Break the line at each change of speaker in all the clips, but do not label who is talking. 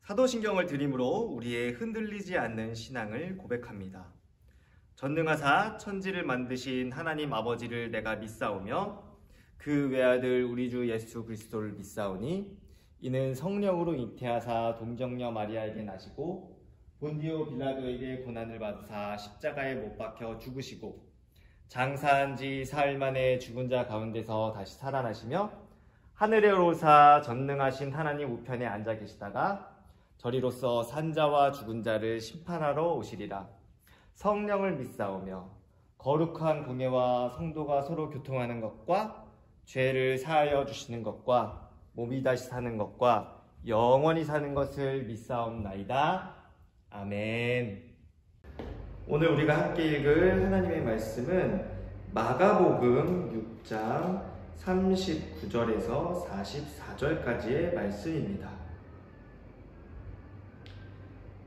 사도신경을 드림으로 우리의 흔들리지 않는 신앙을 고백합니다. 전능하사 천지를 만드신 하나님 아버지를 내가 믿사오며 그 외아들 우리 주 예수 그리스도를 믿사오니 이는 성령으로 잉태하사 동정녀 마리아에게 나시고 본디오 빌라도에게 고난을 받으사 십자가에 못 박혀 죽으시고 장사한 지 사흘 만에 죽은 자 가운데서 다시 살아나시며 하늘에 오르사 전능하신 하나님 우편에 앉아 계시다가 저리로서 산자와 죽은 자를 심판하러 오시리라. 성령을 믿사오며 거룩한 공예와 성도가 서로 교통하는 것과 죄를 사하여 주시는 것과 몸이 다시 사는 것과 영원히 사는 것을 믿사옵나이다. 아멘. 오늘 우리가 함께 읽을 하나님의 말씀은 마가복음 6장 39절에서 44절까지의 말씀입니다.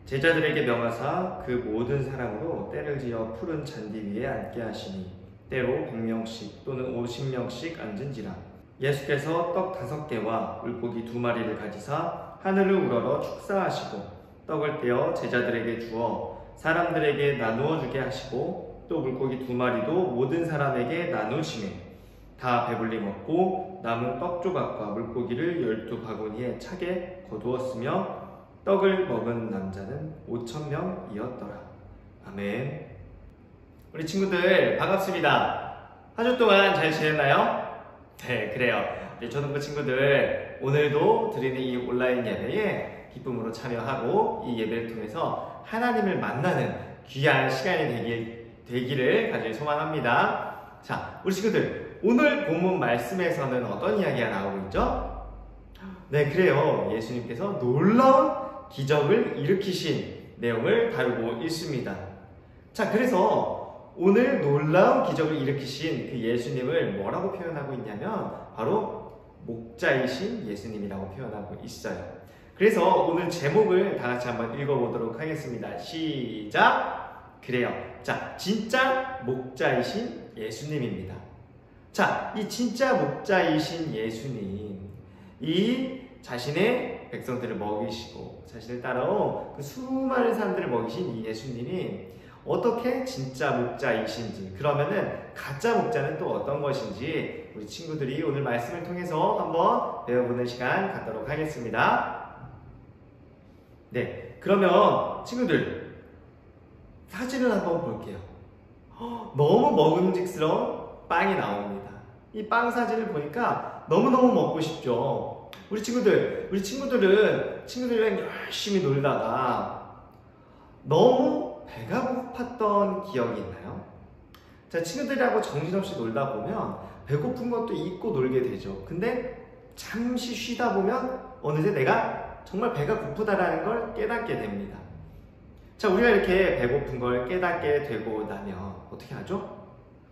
제자들에게 명하사 그 모든 사람으로 때를 지어 푸른 잔디 위에 앉게 하시니 때로 100명씩 또는 50명씩 앉은지라. 예수께서 떡 5개와 물고기 2마리를 가지사 하늘을 우러러 축사하시고 떡을 떼어 제자들에게 주어 사람들에게 나누어 주게 하시고 또 물고기 2마리도 모든 사람에게 나누시매 다 배불리 먹고 남은 떡 조각과 물고기를 12바구니에 차게 거두었으며 떡을 먹은 남자는 5,000명이었더라. 아멘. 우리 친구들 반갑습니다. 한 주 동안 잘 지냈나요? 네, 그래요. 우리 초등부 친구들 오늘도 드리는 이 온라인 예배에 기쁨으로 참여하고 이 예배를 통해서 하나님을 만나는 귀한 시간이 되기를 간절히 소망합니다. 자, 우리 친구들 오늘 본문 말씀에서는 어떤 이야기가 나오고 있죠? 네, 그래요. 예수님께서 놀라운 기적을 일으키신 내용을 다루고 있습니다. 자, 그래서 오늘 놀라운 기적을 일으키신 그 예수님을 뭐라고 표현하고 있냐면 바로 목자이신 예수님이라고 표현하고 있어요. 그래서 오늘 제목을 다 같이 한번 읽어보도록 하겠습니다. 시작! 그래요. 자, 진짜 목자이신 예수님입니다. 자, 이 진짜 목자이신 예수님, 이 자신의 백성들을 먹이시고 자신을 따라온 그 수많은 사람들을 먹이신 이 예수님이 어떻게 진짜 목자이신지, 그러면은 가짜 목자는 또 어떤 것인지 우리 친구들이 오늘 말씀을 통해서 한번 배워보는 시간 갖도록 하겠습니다. 네, 그러면 친구들 사진을 한번 볼게요. 너무 먹음직스러운 빵이 나옵니다. 이 빵 사진을 보니까 너무너무 먹고 싶죠. 우리 친구들이랑 열심히 놀다가 너무 배가 고팠던 기억이 있나요? 자, 친구들하고 정신없이 놀다 보면 배고픈 것도 잊고 놀게 되죠. 근데 잠시 쉬다 보면 어느새 내가 정말 배가 고프다라는 걸 깨닫게 됩니다. 자, 우리가 이렇게 배고픈 걸 깨닫게 되고 나면 어떻게 하죠?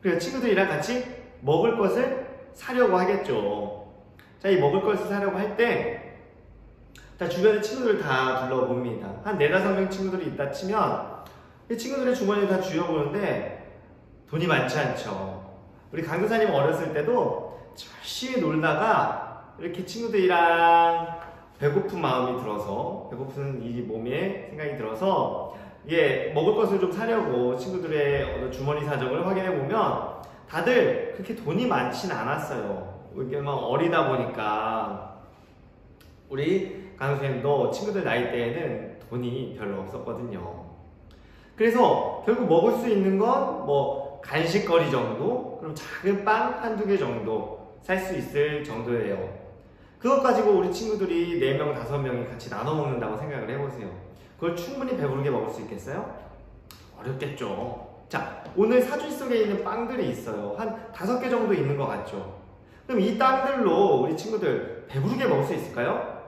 그래서 친구들이랑 같이 먹을 것을 사려고 하겠죠. 자, 이 먹을 것을 사려고 할 때 자, 주변에 친구들을 다 둘러봅니다. 한 4-5명 친구들이 있다 치면 이 친구들의 주머니를 다 쥐어보는데 돈이 많지 않죠. 우리 강도사님 어렸을 때도 열심히 놀다가 이렇게 친구들이랑 배고픈 마음이 들어서, 배고픈 이 몸에 생각이 들어서 이게 먹을 것을 좀 사려고 친구들의 어떤 주머니 사정을 확인해 보면 다들 그렇게 돈이 많진 않았어요. 이게 막 어리다 보니까 우리 강선생님도 친구들 나이 때에는 돈이 별로 없었거든요. 그래서 결국 먹을 수 있는 건 뭐 간식거리 정도, 그럼 작은 빵 1-2개 정도 살 수 있을 정도예요. 그것 가지고 우리 친구들이 4명, 5명이 같이 나눠 먹는다고 생각을 해보세요. 그걸 충분히 배부르게 먹을 수 있겠어요? 어렵겠죠. 자, 오늘 사진 속에 있는 빵들이 있어요. 한 5개 정도 있는 것 같죠. 그럼 이 빵들로 우리 친구들 배부르게 먹을 수 있을까요?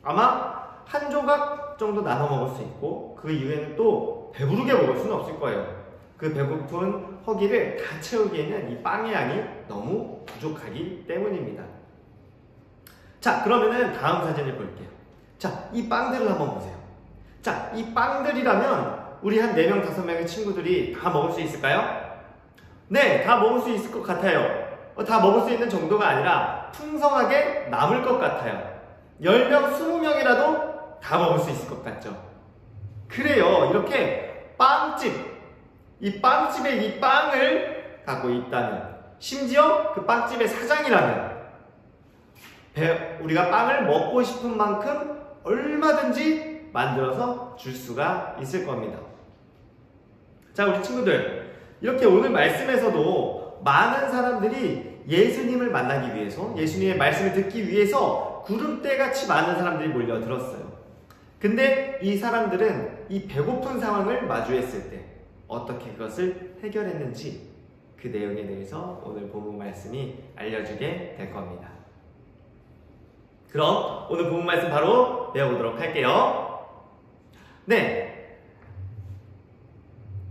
아마 한 조각 정도 나눠 먹을 수 있고 그 이후에는 또 배부르게 먹을 수는 없을 거예요. 그 배고픈 허기를 다 채우기에는 이 빵의 양이 너무 부족하기 때문입니다. 자, 그러면은 다음 사진을 볼게요. 자, 이 빵들을 한번 보세요. 자, 이 빵들이라면 우리 한 4명, 5명의 친구들이 다 먹을 수 있을까요? 네, 다 먹을 수 있을 것 같아요. 다 먹을 수 있는 정도가 아니라 풍성하게 남을 것 같아요. 10명, 20명이라도 다 다 먹을 수 있을 것 같죠? 그래요. 이렇게 빵집, 이 빵집에 이 빵을 갖고 있다는, 심지어 그 빵집의 사장이라는, 우리가 빵을 먹고 싶은 만큼 얼마든지 만들어서 줄 수가 있을 겁니다. 자, 우리 친구들, 이렇게 오늘 말씀에서도 많은 사람들이 예수님을 만나기 위해서, 예수님의 말씀을 듣기 위해서 구름대같이 많은 사람들이 몰려들었어요. 근데 이 사람들은 이 배고픈 상황을 마주했을 때 어떻게 그것을 해결했는지, 그 내용에 대해서 오늘 본문 말씀이 알려주게 될 겁니다. 그럼 오늘 본문 말씀 바로 배워보도록 할게요. 네,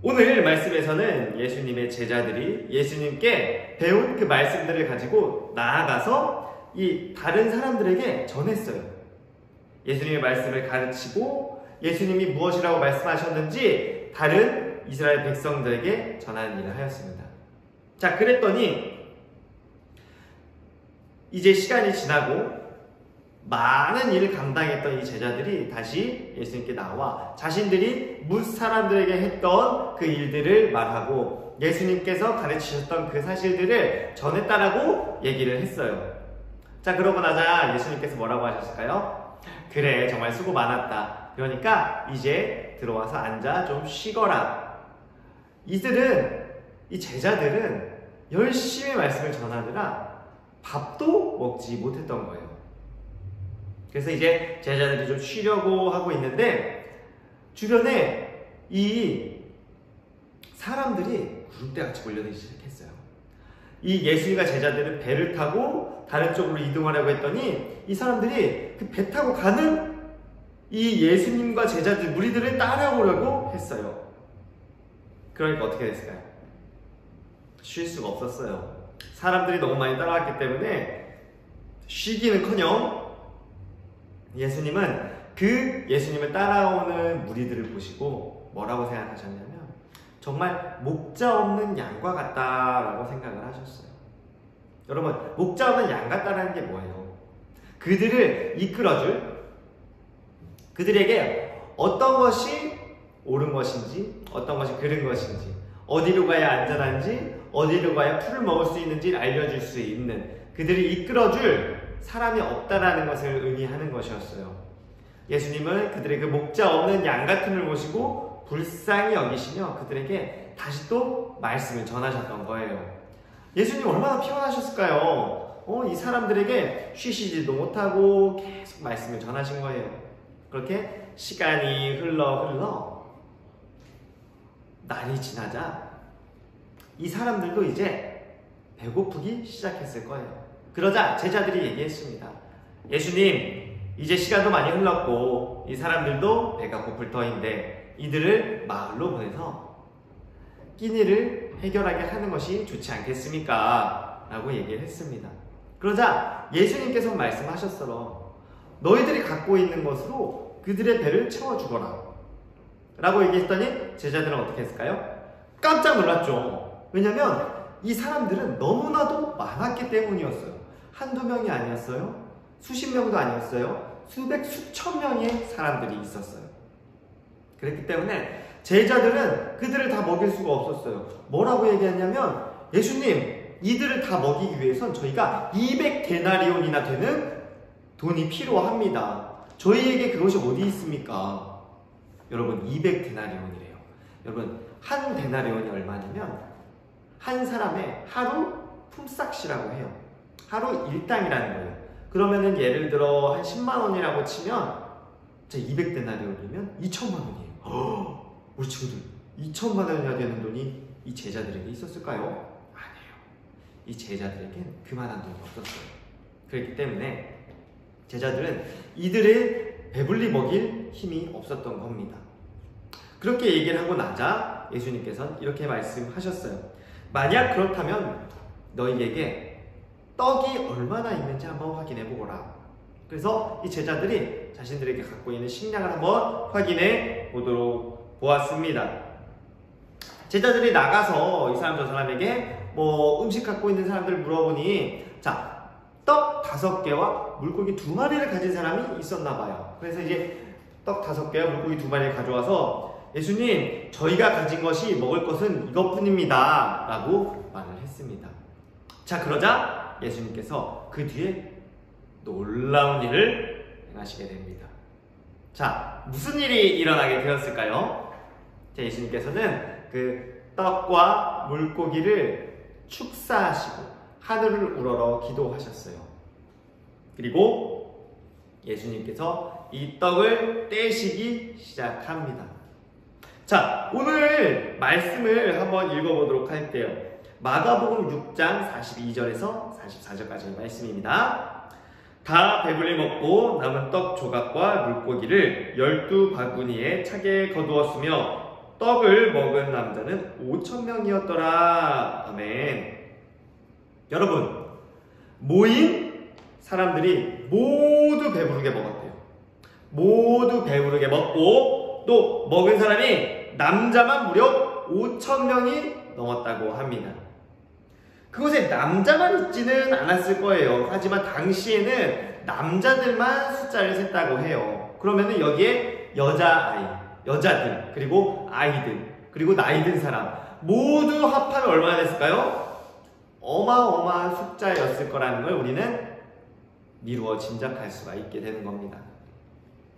오늘 말씀에서는 예수님의 제자들이 예수님께 배운 그 말씀들을 가지고 나아가서 이 다른 사람들에게 전했어요. 예수님의 말씀을 가르치고 예수님이 무엇이라고 말씀하셨는지 다른 이스라엘 백성들에게 전하는 일을 하였습니다. 자, 그랬더니 이제 시간이 지나고 많은 일을 감당했던 이 제자들이 다시 예수님께 나와 자신들이 뭇 사람들에게 했던 그 일들을 말하고 예수님께서 가르치셨던 그 사실들을 전했다라고 얘기를 했어요. 자, 그러고 나자 예수님께서 뭐라고 하셨을까요? 그래, 정말 수고 많았다. 그러니까 이제 들어와서 앉아 좀 쉬거라. 이 제자들은 열심히 말씀을 전하느라 밥도 먹지 못했던 거예요. 그래서 이제 제자들이 좀 쉬려고 하고 있는데 주변에 이 사람들이 구름대같이 몰려들기 시작했어요. 이 예수님과 제자들은 배를 타고 다른 쪽으로 이동하려고 했더니 이 사람들이 그 배 타고 가는 이 예수님과 제자들, 무리들을 따라오려고 했어요. 그러니까 어떻게 됐을까요? 쉴 수가 없었어요. 사람들이 너무 많이 따라왔기 때문에 쉬기는커녕 예수님은 그 예수님을 따라오는 무리들을 보시고 뭐라고 생각하셨냐면 정말 목자 없는 양과 같다라고 생각을 하셨어요. 여러분, 목자 없는 양 같다라는 게 뭐예요? 그들을 이끌어줄, 그들에게 어떤 것이 옳은 것인지 어떤 것이 그른 것인지, 어디로 가야 안전한지 어디로 가야 풀을 먹을 수 있는지를 알려줄 수 있는, 그들을 이끌어줄 사람이 없다라는 것을 의미하는 것이었어요. 예수님은 그들의 그 목자 없는 양 같음을 보시고 불쌍히 여기시며 그들에게 다시 또 말씀을 전하셨던 거예요. 예수님 얼마나 피곤하셨을까요? 이 사람들에게 쉬시지도 못하고 계속 말씀을 전하신 거예요. 그렇게 시간이 흘러 날이 지나자 이 사람들도 이제 배고프기 시작했을 거예요. 그러자 제자들이 얘기했습니다. 예수님, 이제 시간도 많이 흘렀고 이 사람들도 배가 고플 터인데 이들을 마을로 보내서 끼니를 해결하게 하는 것이 좋지 않겠습니까? 라고 얘기를 했습니다. 그러자 예수님께서 말씀하셨어요. 너희들이 갖고 있는 것으로 그들의 배를 채워주거라 라고 얘기했더니 제자들은 어떻게 했을까요? 깜짝 놀랐죠. 왜냐면 이 사람들은 너무나도 많았기 때문이었어요. 한두 명이 아니었어요. 수십 명도 아니었어요. 수백, 수천 명의 사람들이 있었어요. 그랬기 때문에 제자들은 그들을 다 먹일 수가 없었어요. 뭐라고 얘기했냐면, 예수님, 이들을 다 먹이기 위해선 저희가 200데나리온이나 되는 돈이 필요합니다. 저희에게 그것이 어디 있습니까? 여러분, 200데나리온이래요. 여러분, 한 데나리온이 얼마냐면 한 사람의 하루 품삯이라고 해요. 하루 일당이라는 거예요. 그러면은 예를 들어 한 10만 원이라고 치면 200데나리온이면 2천만 원이에요. 우리 친구들, 2천만 원이나 되는 돈이 이 제자들에게 있었을까요? 아니에요. 이 제자들에겐 그만한 돈이 없었어요. 그렇기 때문에 제자들은 이들의 배불리 먹일 힘이 없었던 겁니다. 그렇게 얘기를 하고 나자 예수님께서는 이렇게 말씀하셨어요. 만약 그렇다면 너희에게 떡이 얼마나 있는지 한번 확인해 보거라. 그래서 이 제자들이 자신들에게 갖고 있는 식량을 한번 확인해 보았습니다. 제자들이 나가서 이 사람 저 사람에게 음식 갖고 있는 사람들을 물어보니, 자, 떡 5개와 물고기 2마리를 가진 사람이 있었나 봐요. 그래서 이제 떡 5개와 물고기 2마리를 가져와서 예수님, 저희가 가진 것이 먹을 것은 이것뿐입니다 라고 말을 했습니다. 자, 그러자 예수님께서 그 뒤에 놀라운 일을 행하시게 됩니다. 자, 무슨 일이 일어나게 되었을까요? 자, 예수님께서는 그 떡과 물고기를 축사하시고 하늘을 우러러 기도하셨어요. 그리고 예수님께서 이 떡을 떼시기 시작합니다. 자, 오늘 말씀을 한번 읽어보도록 할게요. 마가복음 6장 42절에서 44절까지의 말씀입니다. 다 배불리 먹고 남은 떡 조각과 물고기를 12바구니에 차게 거두었으며 떡을 먹은 남자는 5,000명이었더라. 아멘. 여러분, 모인 사람들이 모두 배부르게 먹었대요. 모두 배부르게 먹고 또 먹은 사람이 남자만 무려 5,000명이 넘었다고 합니다. 그곳에 남자만 있지는 않았을 거예요. 하지만 당시에는 남자들만 숫자를 셌다고 해요. 그러면은 여기에 여자들, 그리고 아이들, 그리고 나이 든 사람 모두 합하면 얼마나 됐을까요? 어마어마한 숫자였을 거라는 걸 우리는 미루어 짐작할 수가 있게 되는 겁니다.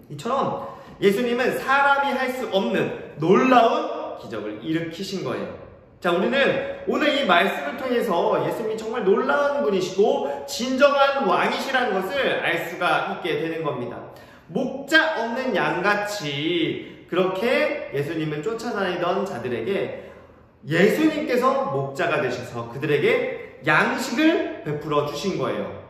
이처럼 예수님은 사람이 할 수 없는 놀라운 기적을 일으키신 거예요. 자, 우리는 오늘 이 말씀을 통해서 예수님이 정말 놀라운 분이시고 진정한 왕이시라는 것을 알 수가 있게 되는 겁니다. 목자 없는 양같이 그렇게 예수님을 쫓아다니던 자들에게 예수님께서 목자가 되셔서 그들에게 양식을 베풀어 주신 거예요.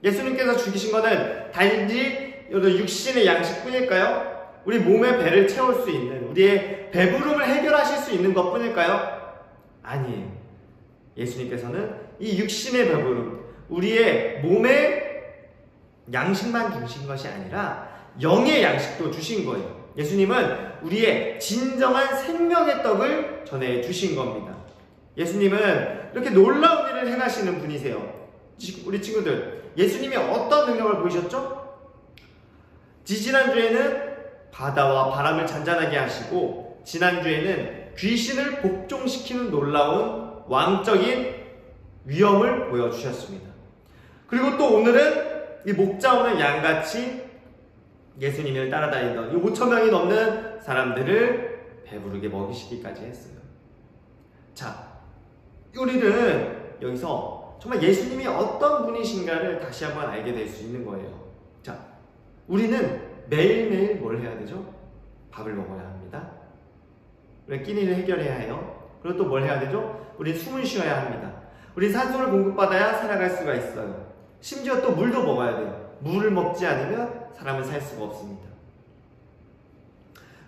예수님께서 주신 것은 단지 육신의 양식뿐일까요? 우리 몸의 배를 채울 수 있는, 우리의 배부름을 해결하실 수 있는 것뿐일까요? 아니에요. 예수님께서는 이 육신의 배부름, 우리의 몸의 양식만 주신 것이 아니라 영의 양식도 주신 거예요. 예수님은 우리의 진정한 생명의 떡을 전해주신 겁니다. 예수님은 이렇게 놀라운 일을 행하시는 분이세요. 우리 친구들, 예수님이 어떤 능력을 보이셨죠? 지지난주에는 바다와 바람을 잔잔하게 하시고 지난주에는 귀신을 복종시키는 놀라운 왕적인 위엄을 보여주셨습니다. 그리고 또 오늘은 이 목자 없는 양같이 예수님을 따라다니던 이 5,000명이 넘는 사람들을 배부르게 먹이시기까지 했어요. 자, 우리는 여기서 정말 예수님이 어떤 분이신가를 다시 한번 알게 될 수 있는 거예요. 자, 우리는 매일매일 뭘 해야 되죠? 밥을 먹어야 합니다. 끼니를 해결해야 해요. 그리고 또 뭘 해야 되죠? 우리는 숨을 쉬어야 합니다. 우리는 산소를 공급받아야 살아갈 수가 있어요. 심지어 또 물도 먹어야 돼요. 물을 먹지 않으면 사람은 살 수가 없습니다.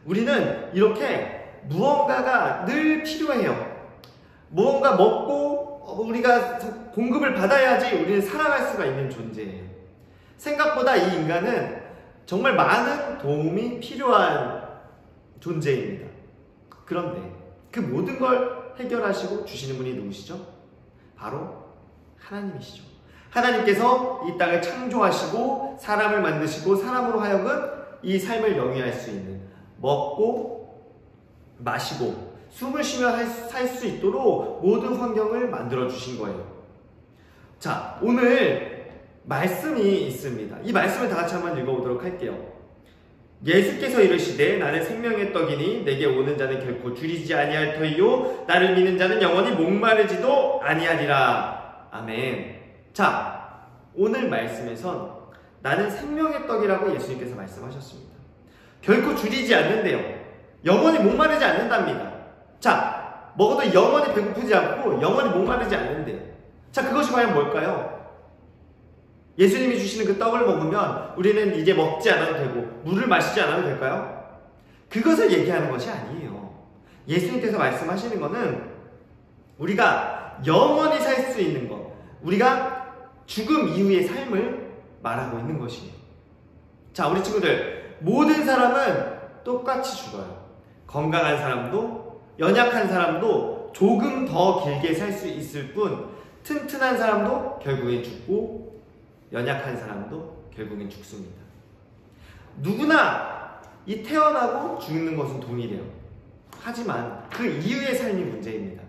우리는 이렇게 무언가가 늘 필요해요. 무언가 먹고 우리가 공급을 받아야지 우리는 살아갈 수가 있는 존재예요. 생각보다 이 인간은 정말 많은 도움이 필요한 존재입니다. 그런데 그 모든 걸 해결하시고 주시는 분이 누구시죠? 바로 하나님이시죠. 하나님께서 이 땅을 창조하시고 사람을 만드시고 사람으로 하여금 이 삶을 영위할 수 있는, 먹고 마시고 숨을 쉬며 살 수 있도록 모든 환경을 만들어 주신 거예요. 자, 오늘 말씀이 있습니다. 이 말씀을 다 같이 한번 읽어보도록 할게요. 예수께서 이르시되 나는 생명의 떡이니 내게 오는 자는 결코 줄이지 아니할 터이요 나를 믿는 자는 영원히 목마르지도 아니하리라. 아멘. 자, 오늘 말씀에선 나는 생명의 떡이라고 예수님께서 말씀하셨습니다. 결코 줄이지 않는데요. 영원히 목마르지 않는답니다. 자, 먹어도 영원히 배고프지 않고 영원히 목마르지 않는데요. 자, 그것이 과연 뭘까요? 예수님이 주시는 그 떡을 먹으면 우리는 이제 먹지 않아도 되고 물을 마시지 않아도 될까요? 그것을 얘기하는 것이 아니에요. 예수님께서 말씀하시는 것은 우리가 영원히 살 수 있는 것, 우리가 죽음 이후의 삶을 말하고 있는 것이에요. 자, 우리 친구들, 모든 사람은 똑같이 죽어요. 건강한 사람도 연약한 사람도 조금 더 길게 살 수 있을 뿐 튼튼한 사람도 결국엔 죽고 연약한 사람도 결국엔 죽습니다. 누구나 이 태어나고 죽는 것은 동일해요. 하지만 그 이후의 삶이 문제입니다.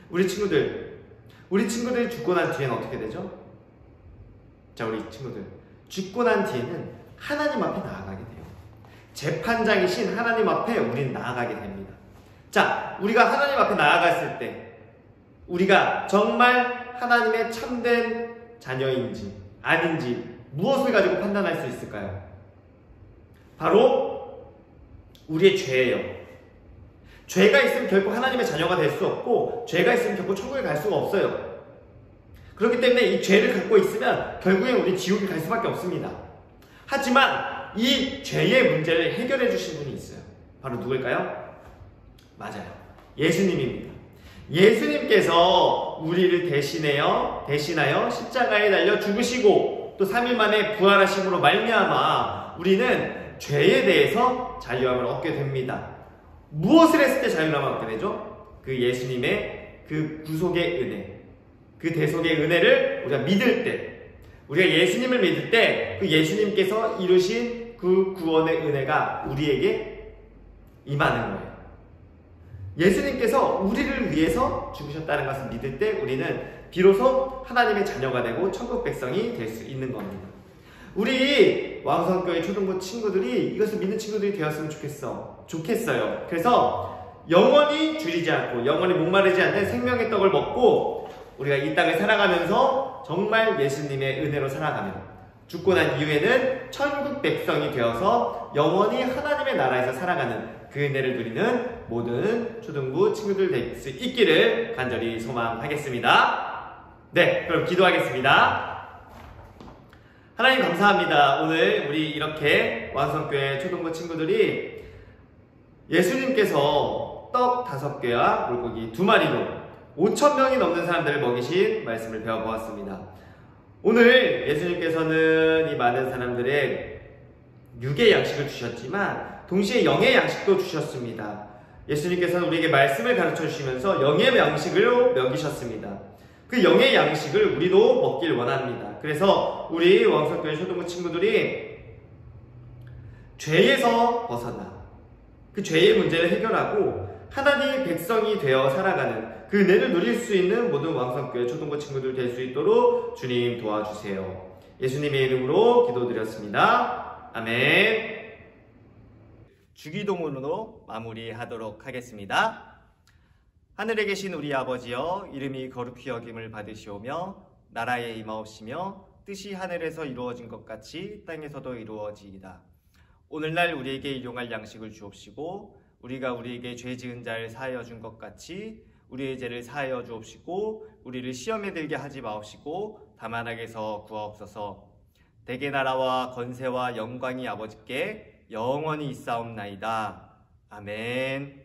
우리 친구들이 죽고 난 뒤에는 어떻게 되죠? 자, 우리 친구들 죽고 난 뒤에는 하나님 앞에 나아가게 돼요. 재판장이신 하나님 앞에 우리는 나아가게 됩니다. 자, 우리가 하나님 앞에 나아갔을 때 우리가 정말 하나님의 참된 자녀인지 아닌지 무엇을 가지고 판단할 수 있을까요? 바로 우리의 죄예요. 죄가 있으면 결코 하나님의 자녀가 될 수 없고, 죄가 있으면 결코 천국에 갈 수가 없어요. 그렇기 때문에 이 죄를 갖고 있으면 결국엔 우리 지옥에 갈 수밖에 없습니다. 하지만 이 죄의 문제를 해결해 주신 분이 있어요. 바로 누굴까요? 맞아요. 예수님입니다. 예수님께서 우리를 대신하여 십자가에 달려 죽으시고 또 3일 만에 부활하심으로 말미암아 우리는 죄에 대해서 자유함을 얻게 됩니다. 무엇을 했을 때 자유함을 얻게 되죠? 그 예수님의 그 구속의 은혜, 그 대속의 은혜를 우리가 믿을 때, 우리가 예수님을 믿을 때 그 예수님께서 이루신 그 구원의 은혜가 우리에게 임하는 거예요. 예수님께서 우리를 위해서 죽으셨다는 것을 믿을 때 우리는 비로소 하나님의 자녀가 되고 천국 백성이 될 수 있는 겁니다. 우리 왕성교회 초등부 친구들이 이것을 믿는 친구들이 되었으면 좋겠어요. 그래서 영원히 줄이지 않고 영원히 목마르지 않는 생명의 떡을 먹고 우리가 이 땅을 살아가면서 정말 예수님의 은혜로 살아가면 죽고 난 이후에는 천국 백성이 되어서 영원히 하나님의 나라에서 살아가는 그 은혜를 누리는 모든 초등부 친구들 될 수 있기를 간절히 소망하겠습니다. 네, 그럼 기도하겠습니다. 하나님 감사합니다. 오늘 우리 이렇게 왕성교회 초등부 친구들이 예수님께서 떡 5개와 물고기 2마리로 5,000명이 넘는 사람들을 먹이신 말씀을 배워보았습니다. 오늘 예수님께서는 이 많은 사람들의 육의 양식을 주셨지만 동시에 영의 양식도 주셨습니다. 예수님께서는 우리에게 말씀을 가르쳐 주시면서 영의 양식을 먹이셨습니다. 그 영의 양식을 우리도 먹길 원합니다. 그래서 우리 왕성교회 초등부 친구들이 죄에서 벗어나 그 죄의 문제를 해결하고 하나님의 백성이 되어 살아가는 그 은혜를 누릴 수 있는 모든 왕성교회 초등부 친구들 될 수 있도록 주님 도와주세요. 예수님의 이름으로 기도드렸습니다. 아멘. 주기도문으로 마무리하도록 하겠습니다. 하늘에 계신 우리 아버지여, 이름이 거룩히 여김을 받으시오며 나라에 임하옵시며 뜻이 하늘에서 이루어진 것 같이 땅에서도 이루어지이다. 오늘날 우리에게 일용할 양식을 주옵시고 우리가 우리에게 죄 지은 자를 사하여 준 것 같이 우리의 죄를 사하여 주옵시고 우리를 시험에 들게 하지 마옵시고 다만 악에서 구하옵소서. 대개 나라와 건세와 영광이 아버지께 영원히 있사옵나이다. 아멘.